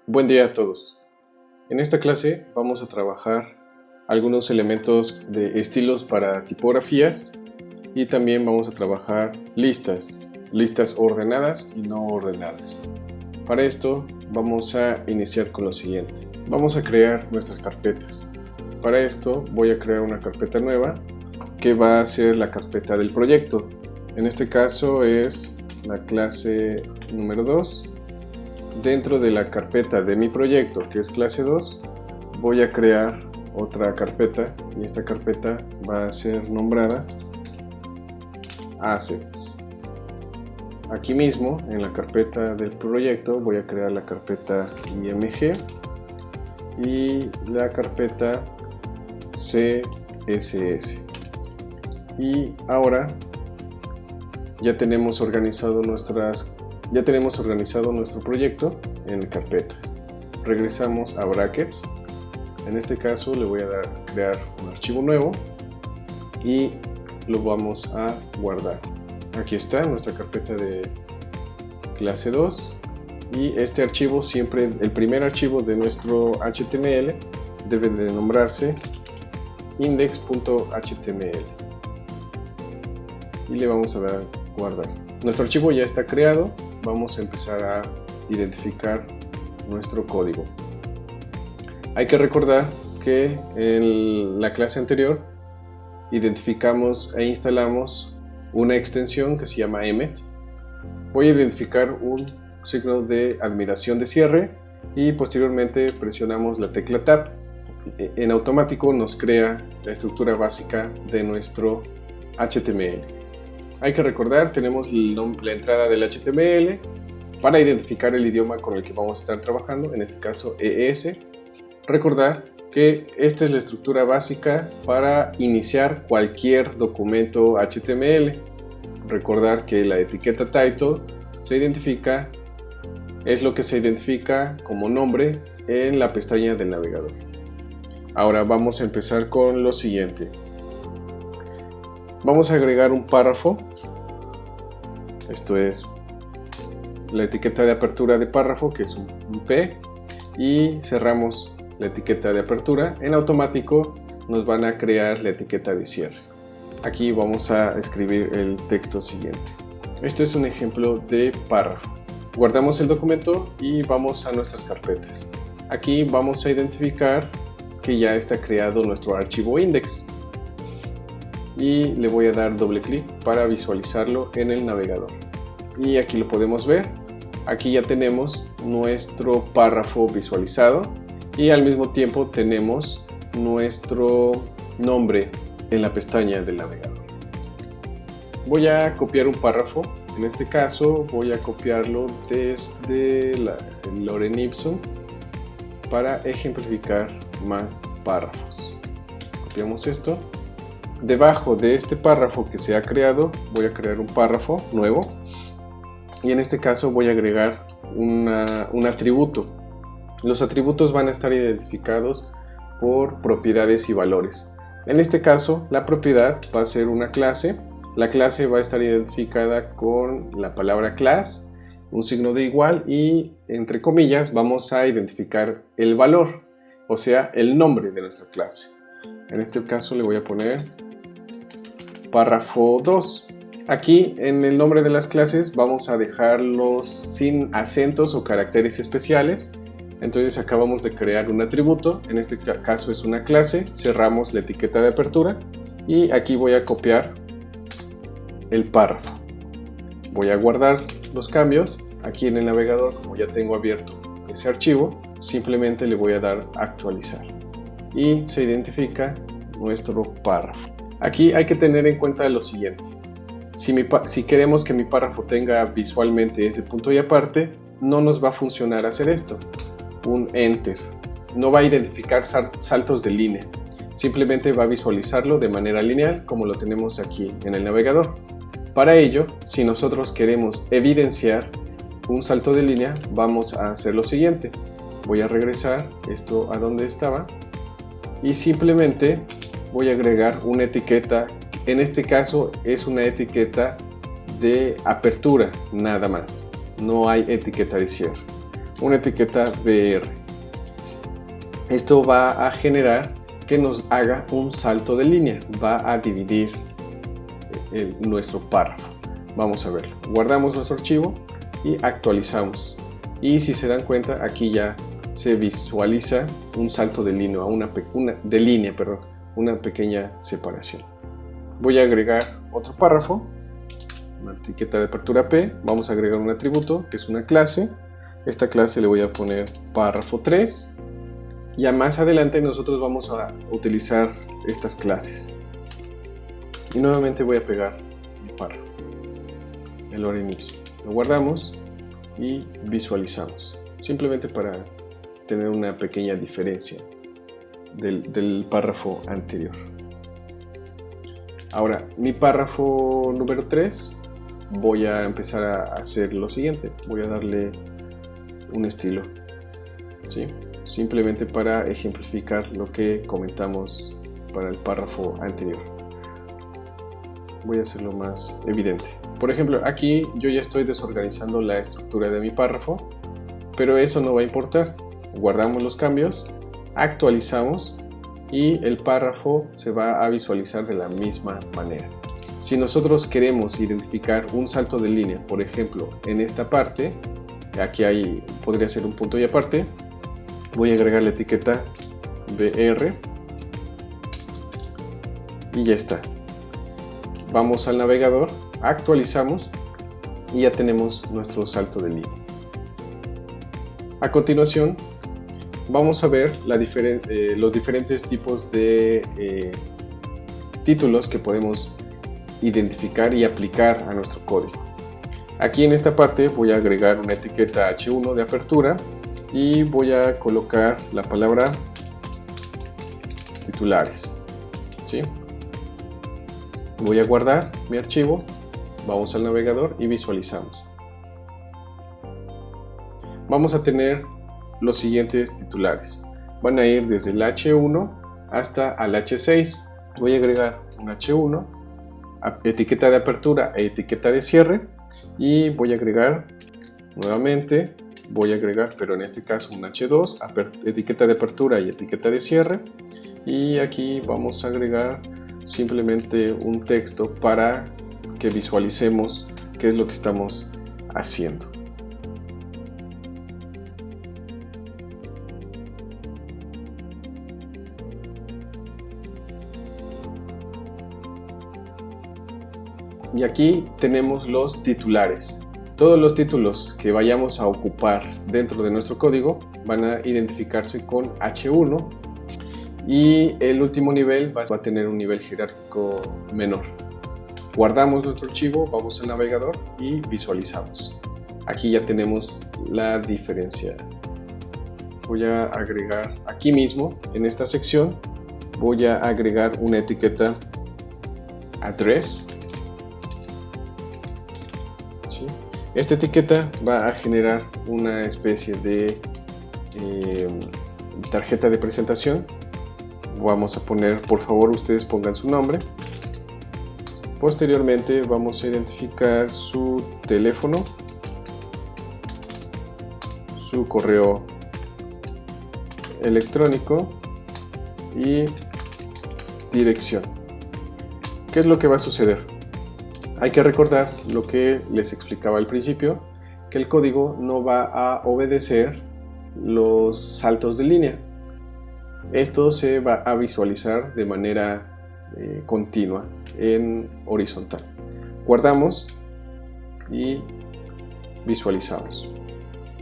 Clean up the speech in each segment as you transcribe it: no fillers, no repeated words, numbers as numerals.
Buen día a todos. En esta clase vamos a trabajar algunos elementos de estilos para tipografías y también vamos a trabajar listas ordenadas y no ordenadas. Para esto vamos a iniciar con lo siguiente. Vamos a crear nuestras carpetas. Para esto voy a crear una carpeta nueva que va a ser la carpeta del proyecto. En este caso es la clase número 2. Dentro de la carpeta de mi proyecto, que es clase 2, voy a crear otra carpeta y esta carpeta va a ser nombrada Assets. Aquí mismo, en la carpeta del proyecto, voy a crear la carpeta IMG y la carpeta CSS. Y ahora ya tenemos organizado nuestro proyecto en carpetas. Regresamos a brackets. En este caso le voy a crear un archivo nuevo y lo vamos a guardar. Aquí está nuestra carpeta de clase 2 y este archivo siempre, el primer archivo de nuestro HTML debe de nombrarse index.html y le vamos a dar guardar. Nuestro archivo ya está creado. Vamos a empezar a identificar nuestro código. Hay que recordar que en la clase anterior identificamos e instalamos una extensión que se llama Emmet. Voy a identificar un signo de admiración de cierre y posteriormente presionamos la tecla Tab. En automático nos crea la estructura básica de nuestro HTML. Hay que recordar, tenemos la entrada del HTML para identificar el idioma con el que vamos a estar trabajando, en este caso ES. Recordar que esta es la estructura básica para iniciar cualquier documento HTML. Recordar que la etiqueta title es lo que se identifica como nombre en la pestaña del navegador. Ahora vamos a empezar con lo siguiente. Vamos a agregar un párrafo. Esto es la etiqueta de apertura de párrafo, que es un P, y cerramos la etiqueta de apertura. En automático nos van a crear la etiqueta de cierre. Aquí vamos a escribir el texto siguiente. Esto es un ejemplo de párrafo. Guardamos el documento y vamos a nuestras carpetas. Aquí vamos a identificar que ya está creado nuestro archivo index. Y le voy a dar doble clic para visualizarlo en el navegador. Y aquí lo podemos ver. Aquí ya tenemos nuestro párrafo visualizado y al mismo tiempo tenemos nuestro nombre en la pestaña del navegador. Voy a copiar un párrafo. En este caso voy a copiarlo desde Lorem Ipsum para ejemplificar más párrafos. Copiamos esto. Debajo de este párrafo que se ha creado, voy a crear un párrafo nuevo y en este caso voy a agregar un atributo. Los atributos van a estar identificados por propiedades y valores. En este caso, la propiedad va a ser una clase. La clase va a estar identificada con la palabra class, un signo de igual y entre comillas vamos a identificar el valor, o sea, el nombre de nuestra clase. En este caso le voy a poner párrafo 2. Aquí en el nombre de las clases vamos a dejarlos sin acentos o caracteres especiales. Entonces acabamos de crear un atributo, en este caso es una clase, cerramos la etiqueta de apertura y aquí voy a copiar el párrafo. Voy a guardar los cambios. Aquí en el navegador, como ya tengo abierto ese archivo, simplemente le voy a dar actualizar y se identifica nuestro párrafo. Aquí hay que tener en cuenta lo siguiente. Si queremos que mi párrafo tenga visualmente ese punto y aparte, no nos va a funcionar hacer esto. Un enter. No va a identificar saltos de línea. Simplemente va a visualizarlo de manera lineal como lo tenemos aquí en el navegador. Para ello, si nosotros queremos evidenciar un salto de línea, vamos a hacer lo siguiente. Voy a regresar esto a donde estaba y simplemente voy a agregar una etiqueta. En este caso es una etiqueta de apertura nada más, no hay etiqueta de cierre. una etiqueta BR. Esto va a generar que nos haga un salto de línea, va a dividir nuestro párrafo. Vamos a verlo. Guardamos nuestro archivo y actualizamos. Y si se dan cuenta, aquí ya se visualiza un salto de línea, una pequeña separación. Voy a agregar otro párrafo, una etiqueta de apertura P. Vamos a agregar un atributo que es una clase. Esta clase le voy a poner párrafo 3. Ya más adelante nosotros vamos a utilizar estas clases. Y nuevamente voy a pegar mi párrafo, el lorem ipsum. Lo guardamos y visualizamos, simplemente para tener una pequeña diferencia del párrafo anterior. Ahora, mi párrafo número 3, voy a empezar a hacer lo siguiente. Voy a darle un estilo, ¿sí? Simplemente para ejemplificar lo que comentamos para el párrafo anterior. Voy a hacerlo más evidente. Por ejemplo, aquí yo ya estoy desorganizando la estructura de mi párrafo, pero eso no va a importar. Guardamos los cambios, actualizamos y el párrafo se va a visualizar de la misma manera. Si nosotros queremos identificar un salto de línea, por ejemplo, en esta parte, aquí podría ser un punto y aparte, voy a agregar la etiqueta BR y ya está. Vamos al navegador, actualizamos y ya tenemos nuestro salto de línea. A continuación vamos a ver los diferentes tipos de títulos que podemos identificar y aplicar a nuestro código. Aquí en esta parte voy a agregar una etiqueta H1 de apertura y voy a colocar la palabra titulares, ¿sí? Voy a guardar mi archivo, vamos al navegador y visualizamos. Vamos a tener los siguientes titulares. Van a ir desde el H1 hasta al H6. Voy a agregar un H1, etiqueta de apertura e etiqueta de cierre, y voy a agregar nuevamente, pero en este caso un H2, etiqueta de apertura y etiqueta de cierre, y aquí vamos a agregar simplemente un texto para que visualicemos qué es lo que estamos haciendo. Y aquí tenemos los titulares. Todos los títulos que vayamos a ocupar dentro de nuestro código van a identificarse con H1 y el último nivel va a tener un nivel jerárquico menor. Guardamos nuestro archivo, vamos al navegador y visualizamos. Aquí ya tenemos la diferencia. Voy a agregar aquí mismo, en esta sección, voy a agregar una etiqueta address. ¿Sí? Esta etiqueta va a generar una especie de tarjeta de presentación. Vamos a poner, por favor, ustedes pongan su nombre. Posteriormente vamos a identificar su teléfono, su correo electrónico y dirección. ¿Qué es lo que va a suceder? Hay que recordar lo que les explicaba al principio, que el código no va a obedecer los saltos de línea. Esto se va a visualizar de manera continua en horizontal. Guardamos y visualizamos.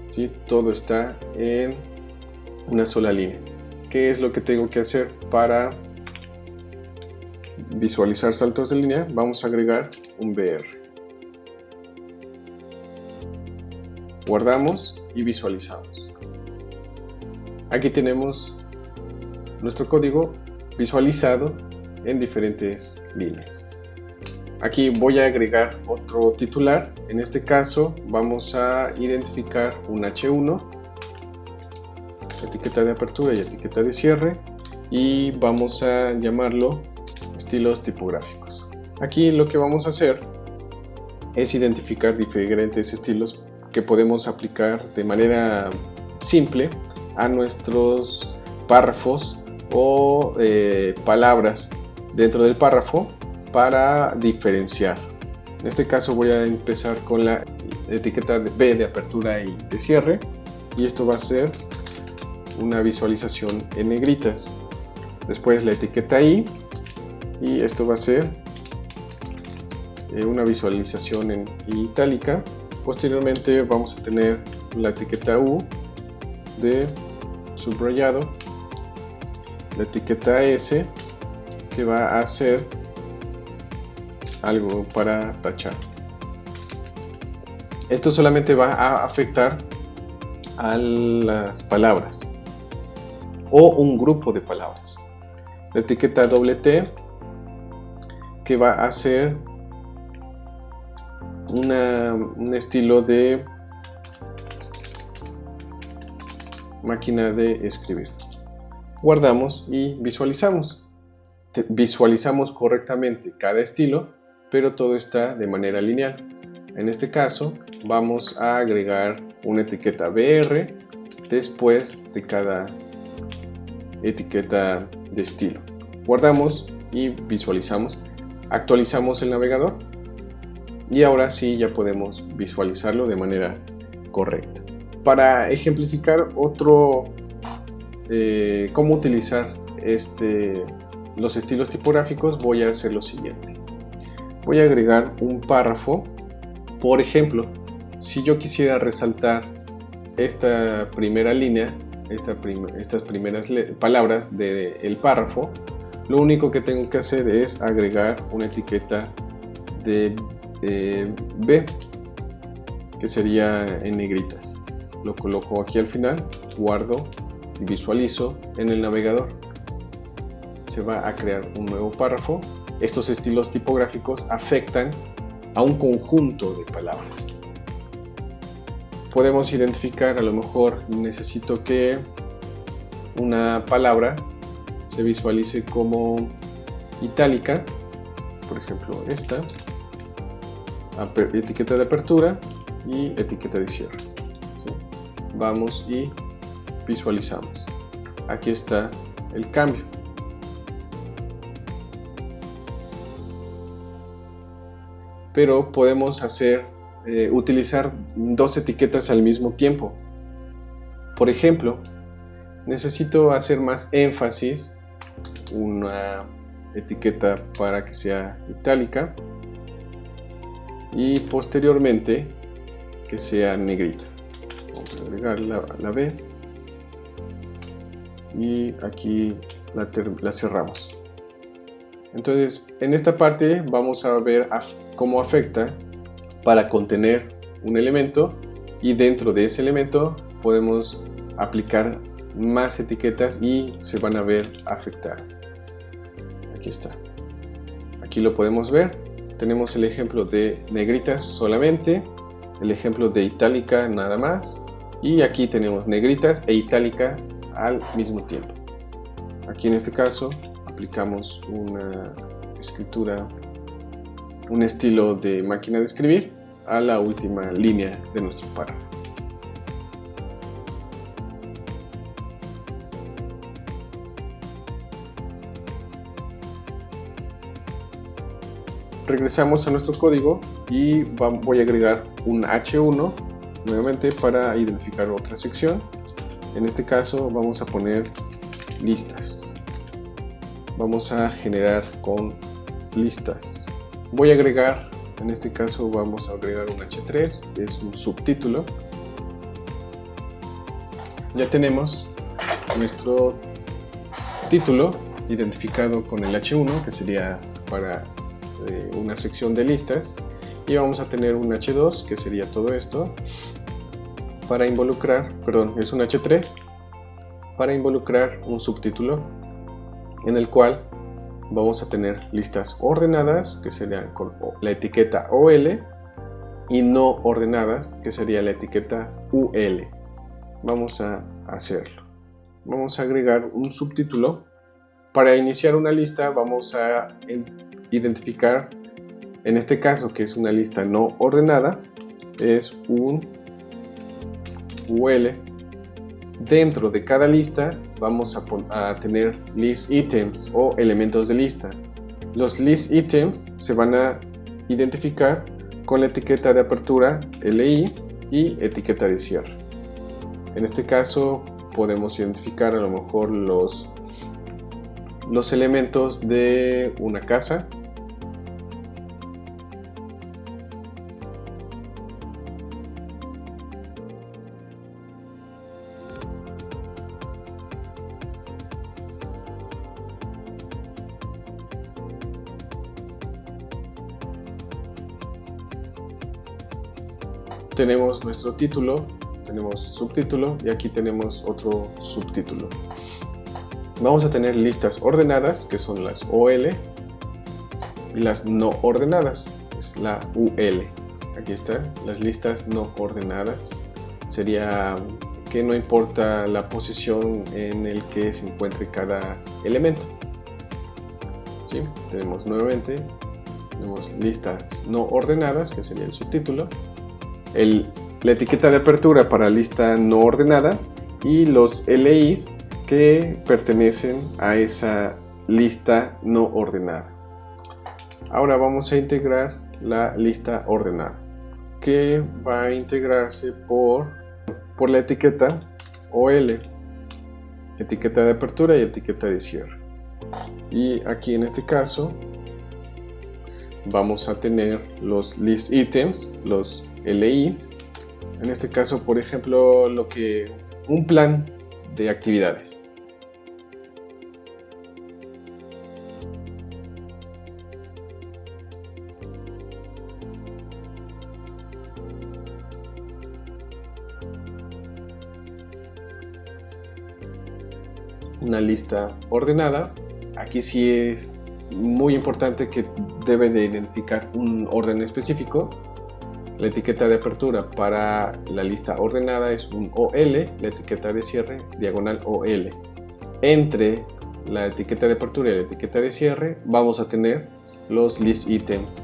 ¿Sí? Todo está en una sola línea. ¿Qué es lo que tengo que hacer para visualizar saltos de línea? Vamos a agregar un BR. Guardamos y visualizamos. Aquí tenemos nuestro código visualizado en diferentes líneas. Aquí voy a agregar otro titular. En este caso vamos a identificar un H1, etiqueta de apertura y etiqueta de cierre, y vamos a llamarlo estilos tipográficos. Aquí lo que vamos a hacer es identificar diferentes estilos que podemos aplicar de manera simple a nuestros párrafos o palabras dentro del párrafo para diferenciar. En este caso voy a empezar con la etiqueta B de apertura y de cierre, y esto va a ser una visualización en negritas. Después la etiqueta I, y esto va a ser una visualización en itálica. Posteriormente vamos a tener la etiqueta U de subrayado, la etiqueta S que va a ser algo para tachar. Esto solamente va a afectar a las palabras o un grupo de palabras. La etiqueta T que va a ser un estilo de máquina de escribir. Guardamos y visualizamos. Visualizamos correctamente cada estilo, pero todo está de manera lineal. En este caso vamos a agregar una etiqueta BR después de cada etiqueta de estilo. Guardamos y visualizamos. Actualizamos el navegador y ahora sí ya podemos visualizarlo de manera correcta. Para ejemplificar cómo utilizar los estilos tipográficos, voy a hacer lo siguiente. Voy a agregar un párrafo. Por ejemplo, si yo quisiera resaltar esta primera línea, estas primeras palabras del párrafo, lo único que tengo que hacer es agregar una etiqueta de B, que sería en negritas. Lo coloco aquí al final, guardo y visualizo en el navegador. Se va a crear un nuevo párrafo. Estos estilos tipográficos afectan a un conjunto de palabras. Podemos identificar, a lo mejor necesito que una palabra se visualice como itálica, por ejemplo esta, etiqueta de apertura y etiqueta de cierre. ¿Sí? Vamos y visualizamos. Aquí está el cambio. Pero podemos utilizar dos etiquetas al mismo tiempo. Por ejemplo, necesito hacer más énfasis una etiqueta para que sea itálica y posteriormente que sean negritas. Vamos a agregar la B y aquí la cerramos. Entonces, en esta parte vamos a ver cómo afecta para contener un elemento, y dentro de ese elemento podemos aplicar más etiquetas y se van a ver afectadas. Aquí está. Aquí lo podemos ver. Tenemos el ejemplo de negritas solamente, el ejemplo de itálica nada más, y aquí tenemos negritas e itálica al mismo tiempo. Aquí en este caso aplicamos una escritura, un estilo de máquina de escribir a la última línea de nuestro párrafo. Regresamos a nuestro código y voy a agregar un H1 nuevamente para identificar otra sección. En este caso vamos a poner listas. Vamos a generar con listas. Voy a agregar, en este caso vamos a agregar un H3, que es un subtítulo. Ya tenemos nuestro título identificado con el H1, que sería para una sección de listas, y vamos a tener un H2, que sería todo esto, para involucrar, perdón, es un H3, para involucrar un subtítulo en el cual vamos a tener listas ordenadas, que serían con la etiqueta OL, y no ordenadas, que sería la etiqueta UL. Vamos a hacerlo. Vamos a agregar un subtítulo. Para iniciar una lista vamos a identificar, en este caso que es una lista no ordenada, es un UL. Dentro de cada lista vamos a tener list items o elementos de lista. Los list items se van a identificar con la etiqueta de apertura LI y etiqueta de cierre. En este caso podemos identificar a lo mejor los elementos de una casa. Tenemos nuestro título, tenemos subtítulo y aquí tenemos otro subtítulo. Vamos a tener listas ordenadas, que son las OL, y las no ordenadas, es la UL. Aquí están las listas no ordenadas. Sería que no importa la posición en el que se encuentre cada elemento. ¿Sí? Tenemos nuevamente listas no ordenadas, que sería el subtítulo. La etiqueta de apertura para lista no ordenada y los LIs que pertenecen a esa lista no ordenada. Ahora vamos a integrar la lista ordenada, que va a integrarse por la etiqueta OL, etiqueta de apertura y etiqueta de cierre. Y aquí en este caso vamos a tener los list items, los LIs. En este caso, por ejemplo, un plan de actividades. Una lista ordenada. Aquí sí es muy importante que debe de identificar un orden específico. La etiqueta de apertura para la lista ordenada es un OL, la etiqueta de cierre diagonal OL. Entre la etiqueta de apertura y la etiqueta de cierre vamos a tener los list items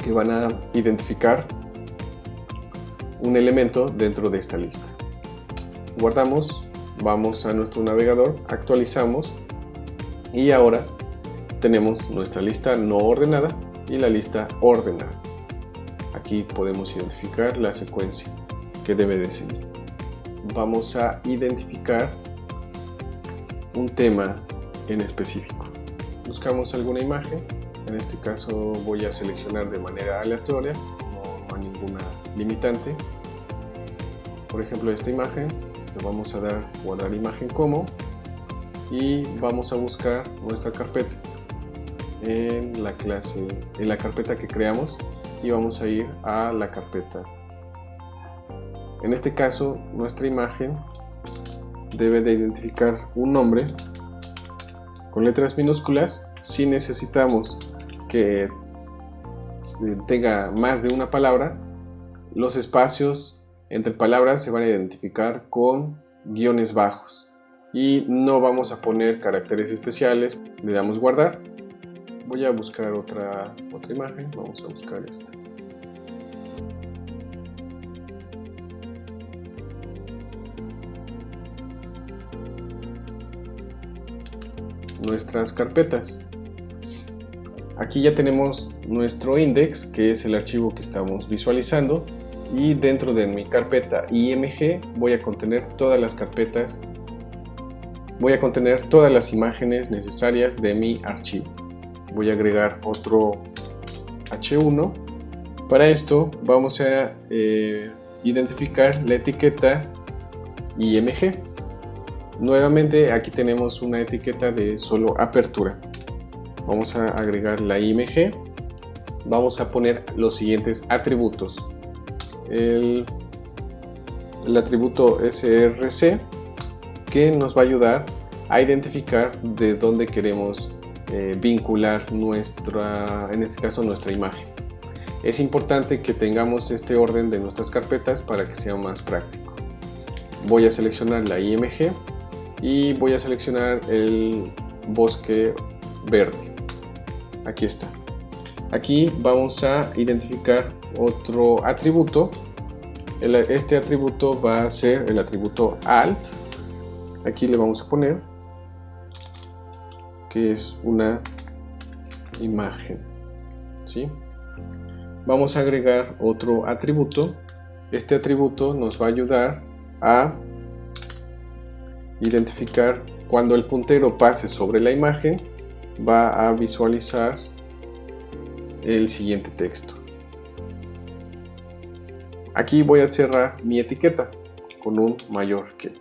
que van a identificar un elemento dentro de esta lista. Guardamos, vamos a nuestro navegador, actualizamos y ahora tenemos nuestra lista no ordenada y la lista ordenada. Aquí podemos identificar la secuencia que debe de seguir. Vamos a identificar un tema en específico. Buscamos alguna imagen. En este caso voy a seleccionar de manera aleatoria, no hay ninguna limitante. Por ejemplo, esta imagen, le vamos a dar guardar imagen como y vamos a buscar nuestra carpeta en la carpeta que creamos. Y vamos a ir a la carpeta. En este caso, nuestra imagen debe de identificar un nombre con letras minúsculas. Si necesitamos que tenga más de una palabra, los espacios entre palabras se van a identificar con guiones bajos y no vamos a poner caracteres especiales. Le damos guardar. Voy a buscar otra imagen, vamos a buscar esta. Nuestras carpetas. Aquí ya tenemos nuestro index, que es el archivo que estamos visualizando, y dentro de mi carpeta IMG voy a contener todas las carpetas, voy a contener todas las imágenes necesarias de mi archivo. Voy a agregar otro H1. Para esto vamos a identificar la etiqueta IMG. Nuevamente aquí tenemos una etiqueta de solo apertura. Vamos a agregar la IMG. Vamos a poner los siguientes atributos. El atributo src, que nos va a ayudar a identificar de dónde queremos vincular en este caso nuestra imagen. Es importante que tengamos este orden de nuestras carpetas para que sea más práctico. Voy a seleccionar la IMG y voy a seleccionar el bosque verde. Aquí está. Aquí vamos a identificar otro atributo Este atributo va a ser el atributo alt. Aquí le vamos a poner que es una imagen, ¿sí? Vamos a agregar otro atributo. Este atributo nos va a ayudar a identificar cuando el puntero pase sobre la imagen, va a visualizar el siguiente texto. Aquí voy a cerrar mi etiqueta con un mayor que.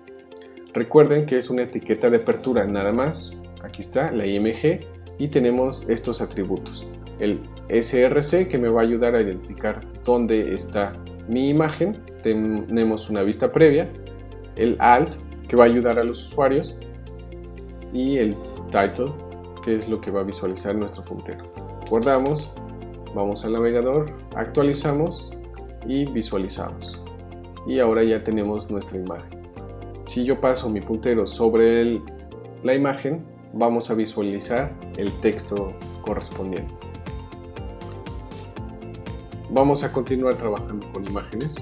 Recuerden que es una etiqueta de apertura nada más. Aquí está la IMG y tenemos estos atributos. El SRC, que me va a ayudar a identificar dónde está mi imagen. Tenemos una vista previa. El alt, que va a ayudar a los usuarios. Y el title, que es lo que va a visualizar nuestro puntero. Guardamos, vamos al navegador, actualizamos y visualizamos. Y ahora ya tenemos nuestra imagen. Si yo paso mi puntero sobre la imagen, vamos a visualizar el texto correspondiente. Vamos a continuar trabajando con imágenes.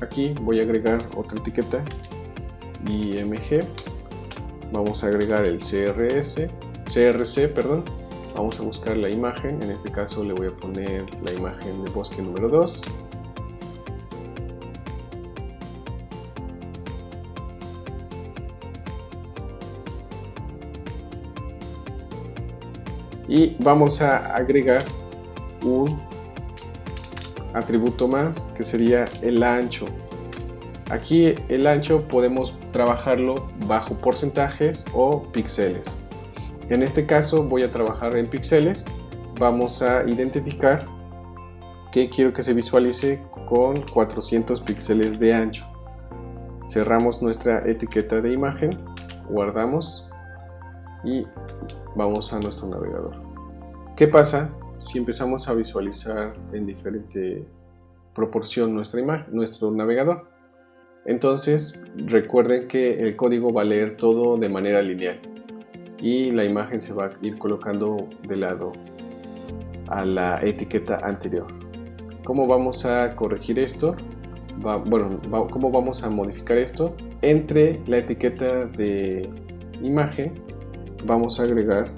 Aquí voy a agregar otra etiqueta, IMG. Vamos a agregar el CRC, perdón. Vamos a buscar la imagen. En este caso le voy a poner la imagen de bosque número 2. Y vamos a agregar un atributo más, que sería el ancho. Aquí el ancho podemos trabajarlo bajo porcentajes o píxeles. En este caso voy a trabajar en píxeles. Vamos a identificar que quiero que se visualice con 400 píxeles de ancho. Cerramos nuestra etiqueta de imagen, guardamos y vamos a nuestro navegador. ¿Qué pasa si empezamos a visualizar en diferente proporción nuestro navegador? Entonces recuerden que el código va a leer todo de manera lineal y la imagen se va a ir colocando de lado a la etiqueta anterior. ¿Cómo vamos a corregir esto? ¿Cómo vamos a modificar esto? Entre la etiqueta de imagen vamos a agregar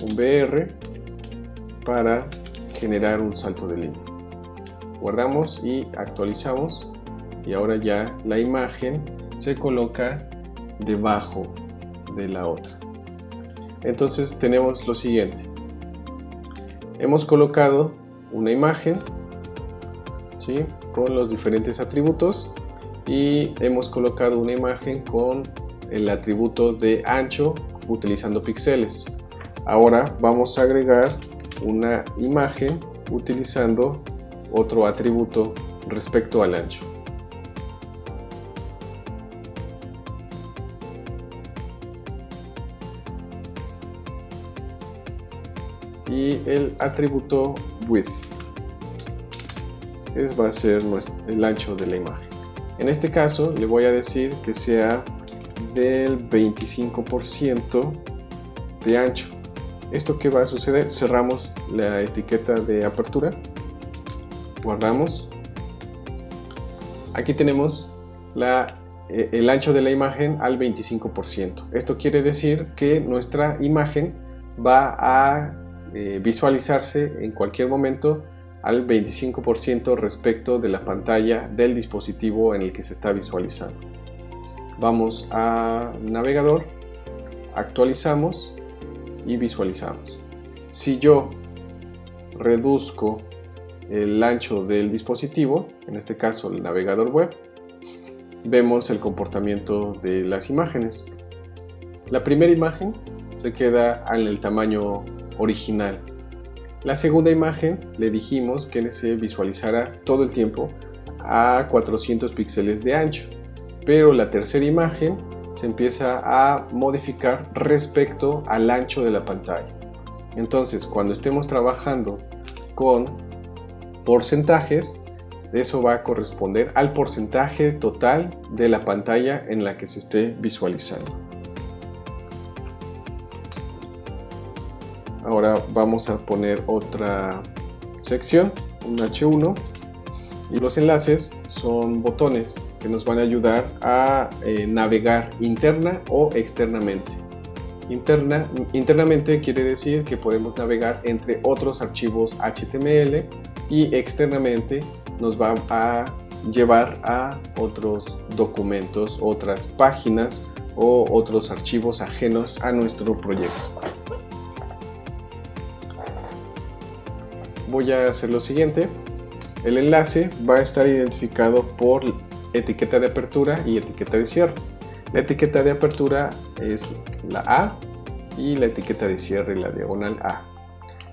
un BR para generar un salto de línea. Guardamos y actualizamos y ahora ya la imagen se coloca debajo de la otra. Entonces tenemos lo siguiente. Hemos colocado una imagen, ¿sí?, con los diferentes atributos y hemos colocado una imagen con el atributo de ancho utilizando píxeles. Ahora vamos a agregar una imagen utilizando otro atributo respecto al ancho. Y el atributo width va a ser el ancho de la imagen. En este caso le voy a decir que sea del 25% de ancho. ¿Esto qué va a suceder? Cerramos la etiqueta de apertura, guardamos. Aquí tenemos el ancho de la imagen al 25%. Esto quiere decir que nuestra imagen va a visualizarse en cualquier momento al 25% respecto de la pantalla del dispositivo en el que se está visualizando. Vamos a navegador, actualizamos y visualizamos. Si yo reduzco el ancho del dispositivo, en este caso el navegador web, vemos el comportamiento de las imágenes. La primera imagen se queda en el tamaño original. La segunda imagen le dijimos que se visualizara todo el tiempo a 400 píxeles de ancho, pero la tercera imagen se empieza a modificar respecto al ancho de la pantalla. Entonces, cuando estemos trabajando con porcentajes, eso va a corresponder al porcentaje total de la pantalla en la que se esté visualizando. Ahora vamos a poner otra sección, un H1, Y los enlaces son botones que nos van a ayudar a navegar interna o externamente. Internamente quiere decir que podemos navegar entre otros archivos HTML, y externamente nos va a llevar a otros documentos, otras páginas o otros archivos ajenos a nuestro proyecto. Voy a hacer lo siguiente. El enlace va a estar identificado por etiqueta de apertura y etiqueta de cierre. La etiqueta de apertura es la A y la etiqueta de cierre la diagonal A.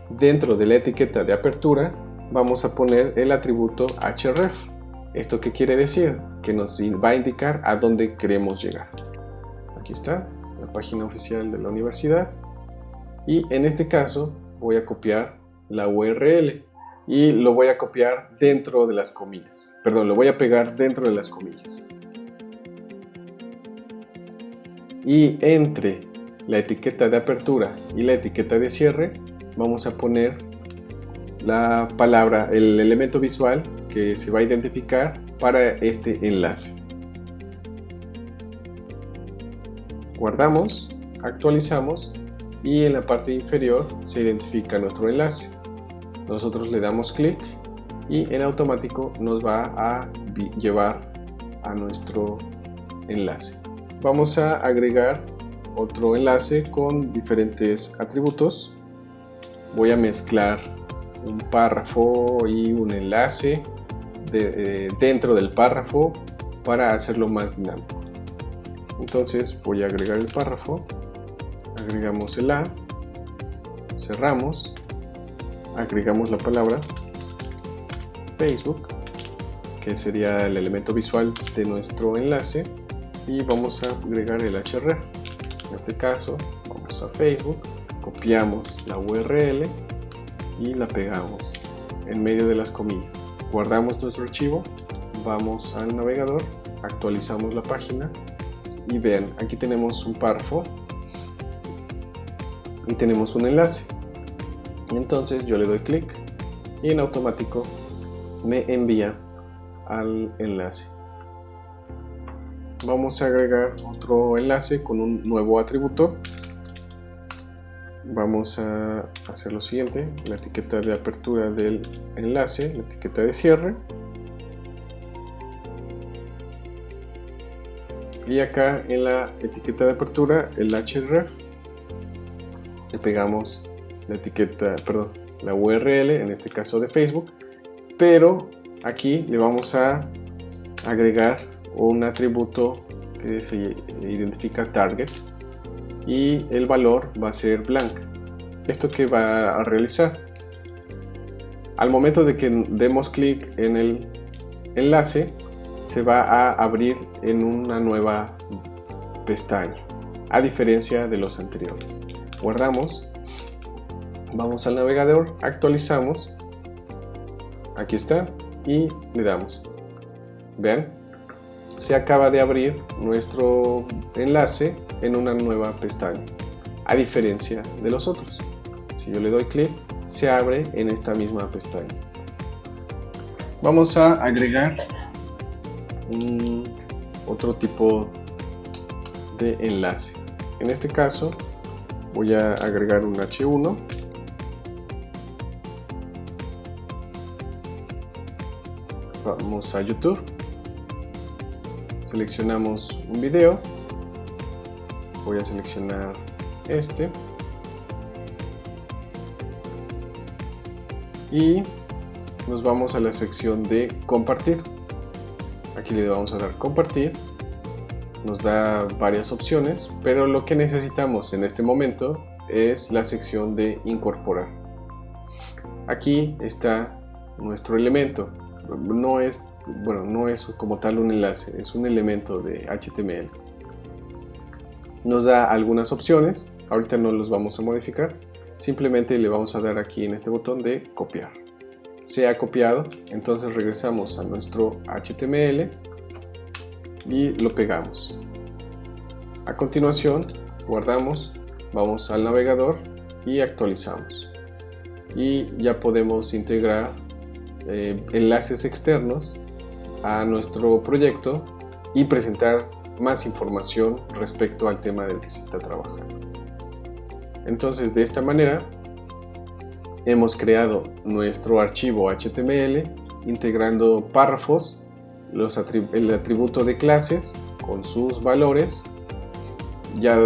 Dentro de la etiqueta de apertura vamos a poner el atributo href. ¿Esto qué quiere decir? Que nos va a indicar a dónde queremos llegar. Aquí está la página oficial de la universidad, y en este caso voy a copiar la URL y lo voy a copiar dentro de las comillas. Perdón, lo voy a pegar dentro de las comillas. Y entre la etiqueta de apertura y la etiqueta de cierre vamos a poner la palabra, el elemento visual que se va a identificar para este enlace. Guardamos, actualizamos, y en la parte inferior se identifica nuestro enlace. Nosotros le damos clic y en automático nos va a llevar a nuestro enlace. Vamos a agregar otro enlace con diferentes atributos. Voy a mezclar un párrafo y un enlace dentro del párrafo para hacerlo más dinámico. Entonces voy a agregar el párrafo, agregamos el A, cerramos, agregamos la palabra Facebook, que sería el elemento visual de nuestro enlace, y vamos a agregar el href. En este caso vamos a Facebook, copiamos la URL y la pegamos en medio de las comillas. Guardamos nuestro archivo, vamos al navegador, actualizamos la página y vean, aquí tenemos un párrafo y tenemos un enlace. Entonces yo le doy clic y en automático me envía al enlace. Vamos a agregar otro enlace con un nuevo atributo. Vamos a hacer lo siguiente: la etiqueta de apertura del enlace, la etiqueta de cierre, y acá en la etiqueta de apertura el href, le pegamos la etiqueta, perdón, la URL, en este caso de Facebook, pero aquí le vamos a agregar un atributo que se identifica target, y el valor va a ser blank. ¿Esto qué va a realizar? Al momento de que demos clic en el enlace, se va a abrir en una nueva pestaña, a diferencia de los anteriores. Guardamos, vamos al navegador, actualizamos, aquí está, y le damos. Vean, se acaba de abrir nuestro enlace en una nueva pestaña, a diferencia de los otros. Si yo le doy clic, se abre en esta misma pestaña. Vamos a agregar otro tipo de enlace. En este caso voy a agregar un H1. Vamos a YouTube, seleccionamos un video, voy a seleccionar este y nos vamos a la sección de compartir. Aquí le vamos a dar compartir, nos da varias opciones, pero lo que necesitamos en este momento es la sección de incorporar. Aquí está nuestro elemento. No es como tal un enlace, es un elemento de HTML. Nos da algunas opciones, ahorita no los vamos a modificar, simplemente le vamos a dar aquí en este botón de copiar. Se ha copiado, entonces regresamos a nuestro HTML y lo pegamos. A continuación guardamos, vamos al navegador y actualizamos. Y ya podemos integrar enlaces externos a nuestro proyecto y presentar más información respecto al tema del que se está trabajando. Entonces, de esta manera hemos creado nuestro archivo HTML integrando párrafos, el atributo de clases con sus valores. Ya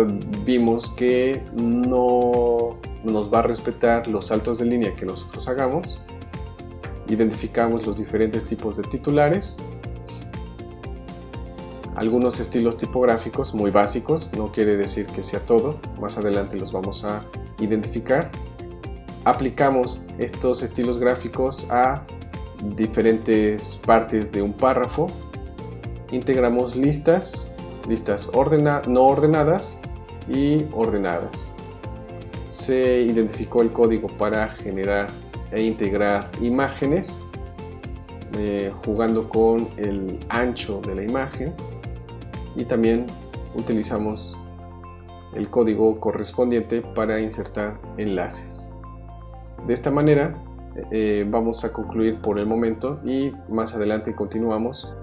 vimos que no nos va a respetar los saltos de línea que nosotros hagamos. Identificamos los diferentes tipos de titulares, algunos estilos tipográficos muy básicos, no quiere decir que sea todo, más adelante los vamos a identificar. Aplicamos estos estilos gráficos a diferentes partes de un párrafo. Integramos listas no ordenadas y ordenadas. Se identificó el código para generar e integrar imágenes, jugando con el ancho de la imagen, y también utilizamos el código correspondiente para insertar enlaces. De esta manera vamos a concluir por el momento y más adelante continuamos